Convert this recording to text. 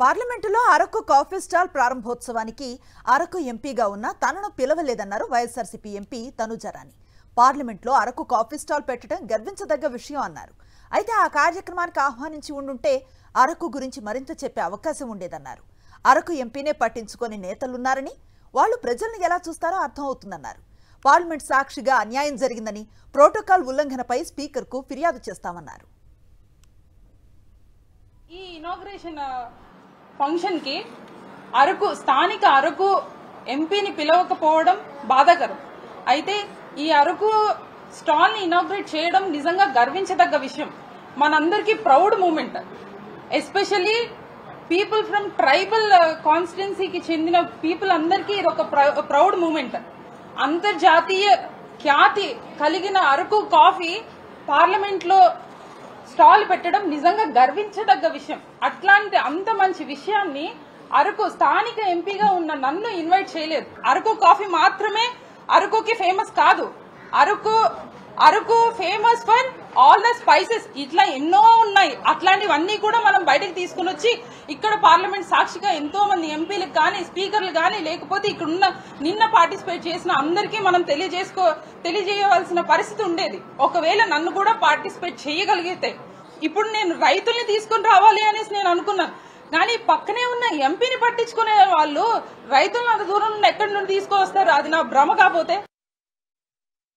పార్లమెంటులో Araku coffee stall ప్రారంభోత్సవానికి అరకు ఎంపీగా ఉన్న తనను పిలవలేదన్నారు వైఎస్ఆర్సీపీ ఎంపీ తనుజరాణి. పార్లమెంట్లో అరకు కాఫీ స్టాల్ పెట్టడం గర్వించదగ్గ విషయం అన్నారు. అయితే ఆ కార్యక్రమానికి ఆహ్వానించి ఉండుంటే అరకు గురించి మరింత చెప్పే అవకాశం ఉండేదన్నారు. అరకు ఎంపీనే పట్టించుకొని నేతలున్నారని, వాళ్ళు ప్రజల్ని ఎలా చూస్తారో అర్థం అవుతుందన్నారు. పార్లమెంట్ సాక్షిగా అన్యాయం జరిగిందని, ప్రోటోకాల్ ఉల్లంఘనపై స్పీకర్కు ఫిర్యాదు చేస్తామన్నారు. ఈ ఇనాగ్రేషన్ ఫంక్షన్ కి స్థానిక అరకు ఎంపీని పిలవకపోవడం బాధాకరం. అయితే ఈ అరకు స్టాల్ ని ఇనాగ్రేట్ చేయడం నిజంగా గర్వించదగ్గ విషయం. మనందరికీ proud moment. Especially people from tribal కాన్స్టిట్యున్సీకి చెందిన పీపుల్ అందరికీ ఇది ఒక ప్రౌడ్ మూమెంట్. అంతర్జాతీయ ఖ్యాతి కలిగిన అరకు కాఫీ పార్లమెంట్ లో స్టాల్ పెట్టడం నిజంగా గర్వించదగ్గ విషయం. అట్లాంటి అంత మంచి విషయాన్ని అరకు స్థానిక ఎంపీగా ఉన్న నన్ను ఇన్వైట్ చేయలేదు. అరకు కాఫీ మాత్రమే అరకుకి ఫేమస్ కాదు. Araku famous for all the spices. ఇట్లా ఎన్నో ఉన్నాయి. అట్లాంటివన్నీ కూడా మనం బయటకు తీసుకుని వచ్చి ఇక్కడ పార్లమెంట్ సాక్షిగా ఎంతో మంది ఎంపీలకు కానీ, స్పీకర్లు కానీ, లేకపోతే ఇక్కడ నిన్న పార్టిసిపేట్ చేసిన అందరికీ మనం తెలియజేయవలసిన పరిస్థితి ఉండేది. ఒకవేళ నన్ను కూడా పార్టిసిపేట్ చేయగలిగితే. ఇప్పుడు నేను రైతుల్ని తీసుకుని రావాలి అనేసి నేను అనుకున్నాను. కానీ పక్కనే ఉన్న ఎంపీని పట్టించుకునే వాళ్ళు రైతులను అంత దూరం నుండి ఎక్కడి నుండి తీసుకువస్తారు? అది నా భ్రమ కాకపోతే